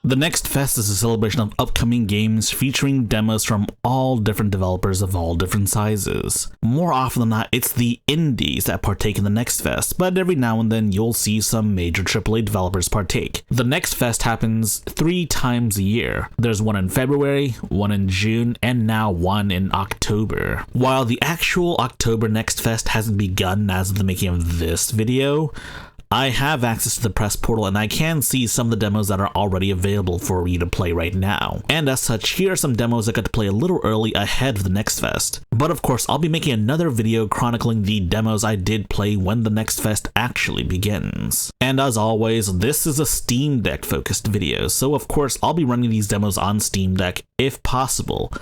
The Next Fest is a celebration of upcoming games featuring demos from all different developers of all different sizes. More often than not, it's the indies that partake in the Next Fest, but every now and then you'll see some major AAA developers partake. The Next Fest happens 3 times a year. There's one in February, one in June, and now one in October. While the actual October Next Fest hasn't begun as of the making of this video, I have access to the press portal and I can see some of the demos that are already available for you to play right now. And as such, here are some demos I got to play a little early ahead of the Next Fest. But of course, I'll be making another video chronicling the demos I did play when the Next Fest actually begins. And as always, this is a Steam Deck focused video, so of course I'll be running these demos on Steam Deck if possible.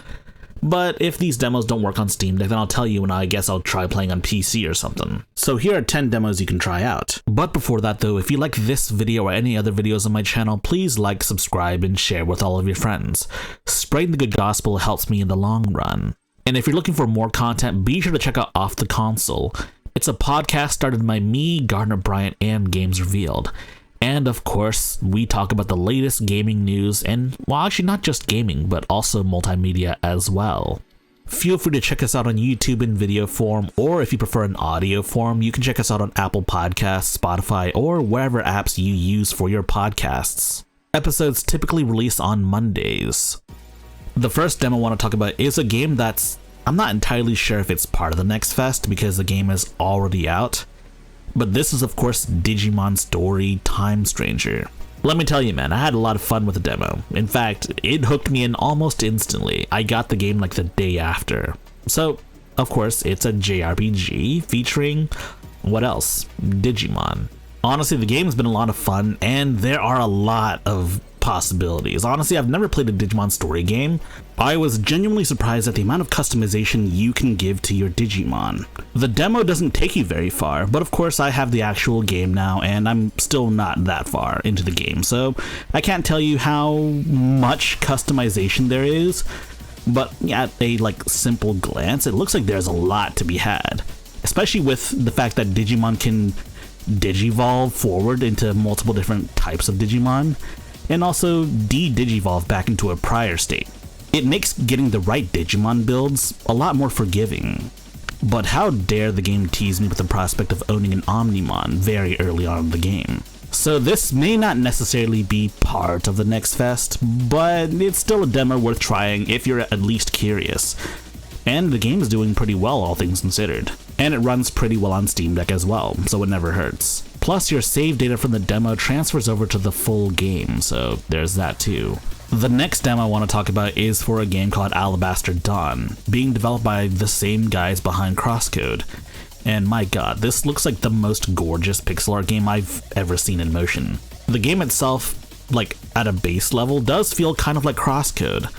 But if these demos don't work on Steam Deck, then I'll tell you and I guess I'll try playing on PC or something. So here are 10 demos you can try out. But before that though, if you like this video or any other videos on my channel, please like, subscribe, and share with all of your friends. Spreading the good gospel helps me in the long run. And if you're looking for more content, be sure to check out Off the Console. It's a podcast started by me, Gardner Bryant, and Games Revealed. And of course, we talk about the latest gaming news and, well, actually not just gaming, but also multimedia as well. Feel free to check us out on YouTube in video form, or if you prefer an audio form, you can check us out on Apple Podcasts, Spotify, or wherever apps you use for your podcasts. Episodes typically release on Mondays. The first demo I want to talk about is a game that's, I'm not entirely sure if it's part of the Next Fest because the game is already out. But this is of course Digimon Story Time Stranger. Let me tell you man, I had a lot of fun with the demo. In fact, it hooked me in almost instantly. I got the game like the day after. So, of course, it's a JRPG featuring, what else? Digimon. Honestly, the game's been a lot of fun and there are a lot of possibilities. Honestly, I've never played a Digimon story game. I was genuinely surprised at the amount of customization you can give to your Digimon. The demo doesn't take you very far, but of course I have the actual game now and I'm still not that far into the game, so I can't tell you how much customization there is, but at a simple glance, it looks like there's a lot to be had, especially with the fact that Digimon can digivolve forward into multiple different types of Digimon, and also de-digivolve back into a prior state. It makes getting the right Digimon builds a lot more forgiving. But how dare the game tease me with the prospect of owning an Omnimon very early on in the game. So this may not necessarily be part of the Next Fest, but it's still a demo worth trying if you're at least curious. And the game is doing pretty well, all things considered. And it runs pretty well on Steam Deck as well, so it never hurts. Plus, your save data from the demo transfers over to the full game, so there's that too. The next demo I want to talk about is for a game called Alabaster Dawn, being developed by the same guys behind Crosscode. And my god, this looks like the most gorgeous pixel art game I've ever seen in motion. The game itself, at a base level, does feel kind of like Crosscode.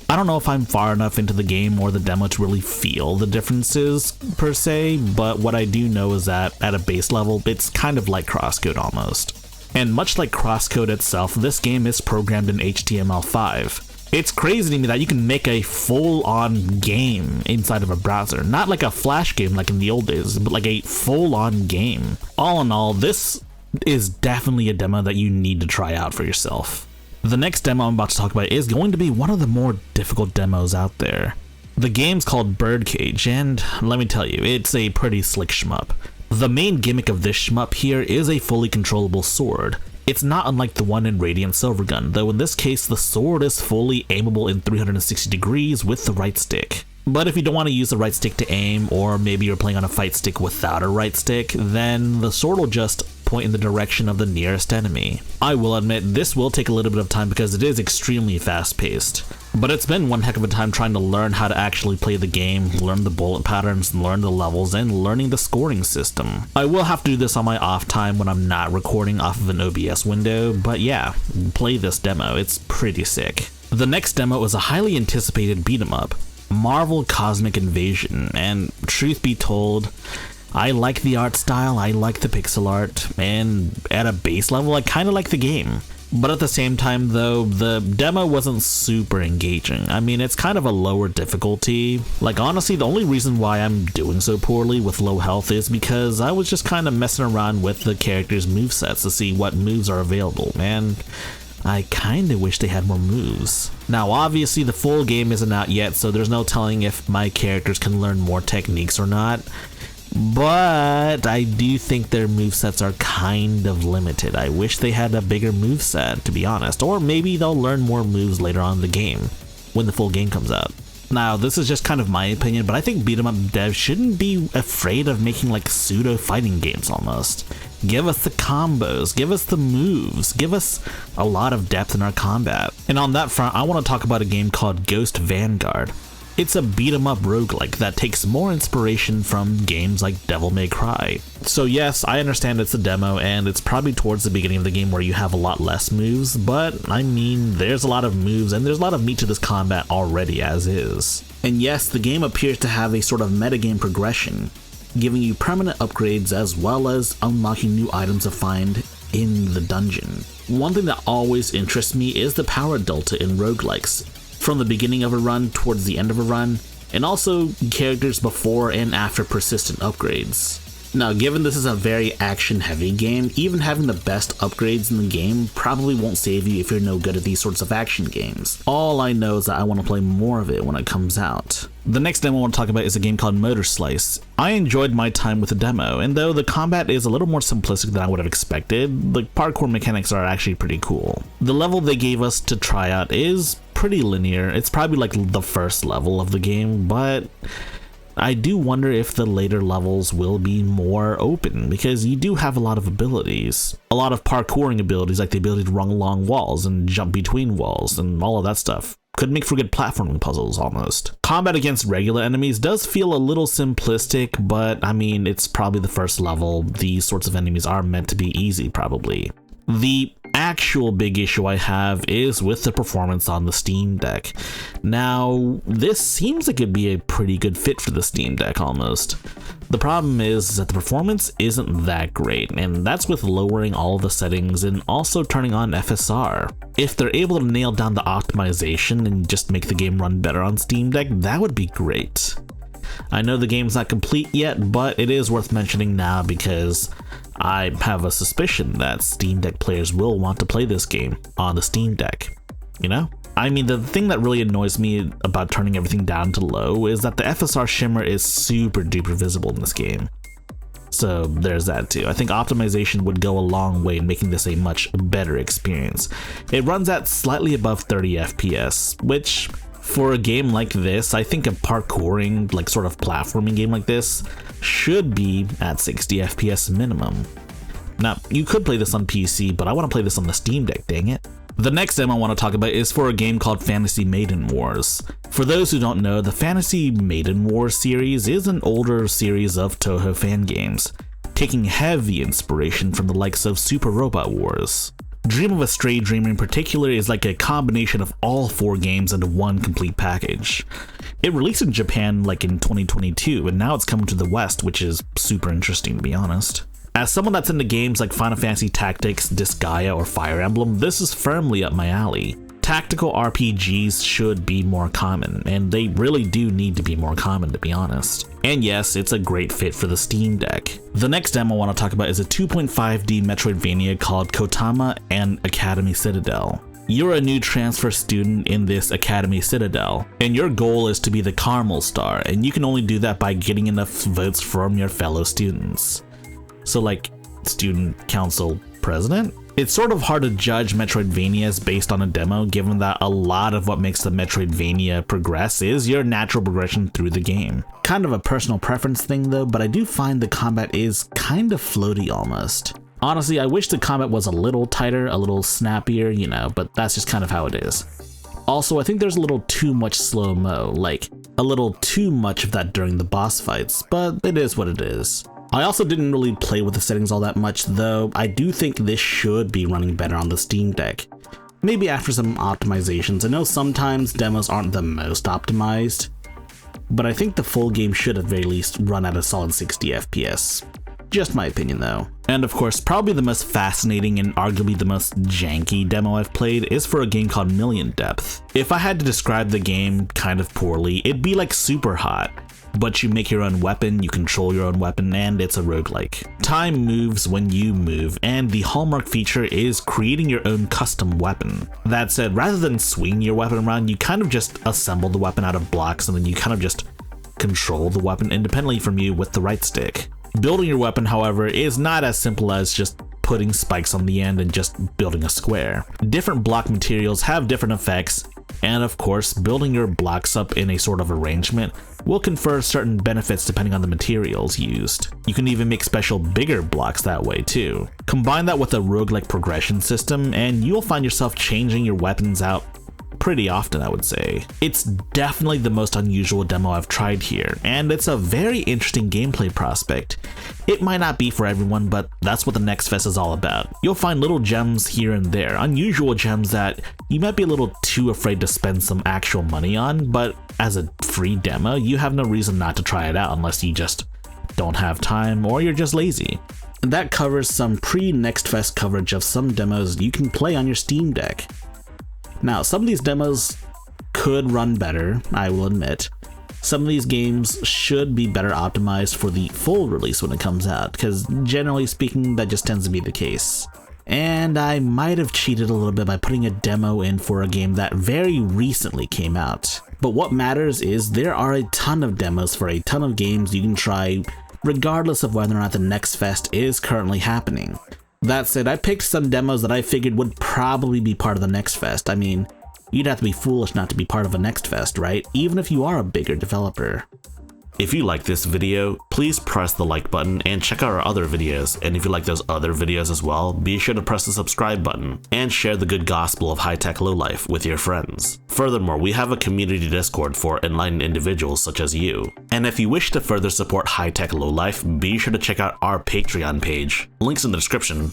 I don't know if I'm far enough into the game or the demo to really feel the differences per se, but what I do know is that at a base level, it's kind of like Crosscode almost. And much like Crosscode itself, this game is programmed in HTML5. It's crazy to me that you can make a full-on game inside of a browser. Not like a Flash game like in the old days, but like a full-on game. All in all, this is definitely a demo that you need to try out for yourself. The next demo I'm about to talk about is going to be one of the more difficult demos out there. The game's called Birdcage, and let me tell you, it's a pretty slick shmup. The main gimmick of this shmup here is a fully controllable sword. It's not unlike the one in Radiant Silvergun, though in this case the sword is fully aimable in 360 degrees with the right stick. But if you don't want to use the right stick to aim, or maybe you're playing on a fight stick without a right stick, then the sword will just point in the direction of the nearest enemy. I will admit this will take a little bit of time because it is extremely fast paced, but it's been one heck of a time trying to learn how to actually play the game, learn the bullet patterns, learn the levels, and learning the scoring system. I will have to do this on my off time when I'm not recording off of an OBS window, but yeah, play this demo, it's pretty sick. The next demo is a highly anticipated beat 'em up, Marvel Cosmic Invasion, and truth be told, I like the art style, I like the pixel art, and at a base level I kinda like the game. But at the same time though, the demo wasn't super engaging. I mean, it's kind of a lower difficulty. Honestly, the only reason why I'm doing so poorly with low health is because I was just kinda messing around with the characters' movesets to see what moves are available, and I kinda wish they had more moves. Now obviously the full game isn't out yet, so there's no telling if my characters can learn more techniques or not, but I do think their movesets are kind of limited. I wish they had a bigger moveset, to be honest, or maybe they'll learn more moves later on in the game when the full game comes out. Now, this is just kind of my opinion, but I think beat 'em up devs shouldn't be afraid of making like pseudo fighting games almost. Give us the combos, give us the moves, give us a lot of depth in our combat. And on that front, I want to talk about a game called Ghost Vanguard. It's a beat 'em up roguelike that takes more inspiration from games like Devil May Cry. So yes, I understand it's a demo and it's probably towards the beginning of the game where you have a lot less moves, but I mean, there's a lot of moves and there's a lot of meat to this combat already as is. And yes, the game appears to have a sort of metagame progression, giving you permanent upgrades as well as unlocking new items to find in the dungeon. One thing that always interests me is the power delta in roguelikes, from the beginning of a run towards the end of a run, and also characters before and after persistent upgrades. Now, given this is a very action-heavy game, even having the best upgrades in the game probably won't save you if you're no good at these sorts of action games. All I know is that I want to play more of it when it comes out. The next demo I want to talk about is a game called Motor Slice. I enjoyed my time with the demo, and though the combat is a little more simplistic than I would have expected, the parkour mechanics are actually pretty cool. The level they gave us to try out is pretty linear. It's probably like the first level of the game, but I do wonder if the later levels will be more open, because you do have a lot of abilities. A lot of parkouring abilities, like the ability to run along walls and jump between walls and all of that stuff. Could make for good platforming puzzles almost. Combat against regular enemies does feel a little simplistic, but I mean, it's probably the first level. These sorts of enemies are meant to be easy, probably. The actual big issue I have is with the performance on the Steam Deck. Now, this seems like it'd be a pretty good fit for the Steam Deck almost. The problem is that the performance isn't that great, and that's with lowering all the settings and also turning on FSR. If they're able to nail down the optimization and just make the game run better on Steam Deck, that would be great. I know the game's not complete yet, but it is worth mentioning now because I have a suspicion that Steam Deck players will want to play this game on the Steam Deck, you know? I mean, the thing that really annoys me about turning everything down to low is that the FSR shimmer is super duper visible in this game. So there's that too. I think optimization would go a long way in making this a much better experience. It runs at slightly above 30 FPS, which for a game like this, I think a parkouring, like sort of platforming game like this should be at 60 FPS minimum. Now, you could play this on PC, but I want to play this on the Steam Deck, dang it. The next demo I want to talk about is for a game called Fantasy Maiden Wars. For those who don't know, the Fantasy Maiden Wars series is an older series of Toho fan games, taking heavy inspiration from the likes of Super Robot Wars. Dream of a Stray Dreamer in particular is like a combination of all 4 games into one complete package. It released in Japan like in 2022, and now it's coming to the West, which is super interesting to be honest. As someone that's into games like Final Fantasy Tactics, Disgaea, or Fire Emblem, this is firmly up my alley. Tactical RPGs should be more common, and they really do need to be more common to be honest. And yes, it's a great fit for the Steam Deck. The next demo I want to talk about is a 2.5D Metroidvania called Kotama and Academy Citadel. You're a new transfer student in this Academy Citadel, and your goal is to be the Carmel Star, and you can only do that by getting enough votes from your fellow students. So like, student council president? It's sort of hard to judge Metroidvanias based on a demo, given that a lot of what makes the Metroidvania progress is your natural progression through the game. Kind of a personal preference thing though, but I do find the combat is kind of floaty almost. Honestly, I wish the combat was a little tighter, a little snappier, you know, but that's just kind of how it is. Also, I think there's a little too much slow-mo, like a little too much of that during the boss fights, but it is what it is. I also didn't really play with the settings all that much, though I do think this should be running better on the Steam Deck. Maybe after some optimizations. I know sometimes demos aren't the most optimized, but I think the full game should at very least run at a solid 60 FPS. Just my opinion though. And of course, probably the most fascinating and arguably the most janky demo I've played is for a game called Million Depth. If I had to describe the game kind of poorly, it'd be like Super Hot. but you make your own weapon, you control your own weapon, and it's a roguelike. Time moves when you move, and the hallmark feature is creating your own custom weapon. That said, rather than swinging your weapon around, you kind of just assemble the weapon out of blocks, and then you kind of just control the weapon independently from you with the right stick. Building your weapon, however, is not as simple as just putting spikes on the end and just building a square. Different block materials have different effects, and of course, building your blocks up in a sort of arrangement will confer certain benefits depending on the materials used. You can even make special bigger blocks that way too. Combine that with a roguelike progression system and you'll find yourself changing your weapons out pretty often, I would say. It's definitely the most unusual demo I've tried here, and it's a very interesting gameplay prospect. It might not be for everyone, but that's what the Next Fest is all about. You'll find little gems here and there, unusual gems that you might be a little too afraid to spend some actual money on, but as a free demo, you have no reason not to try it out unless you just don't have time or you're just lazy. And that covers some pre-Next Fest coverage of some demos you can play on your Steam Deck. Now, some of these demos could run better, I will admit. Some of these games should be better optimized for the full release when it comes out, because generally speaking, that just tends to be the case. And I might have cheated a little bit by putting a demo in for a game that very recently came out. But what matters is there are a ton of demos for a ton of games you can try, regardless of whether or not the Next Fest is currently happening. That said, I picked some demos that I figured would probably be part of the Next Fest. I mean, you'd have to be foolish not to be part of a Next Fest, right? Even if you are a bigger developer. If you like this video, please press the like button and check out our other videos. And if you like those other videos as well, be sure to press the subscribe button and share the good gospel of high-tech lowlife with your friends. Furthermore, we have a community Discord for enlightened individuals such as you. And if you wish to further support high-tech lowlife, be sure to check out our Patreon page. Links in the description.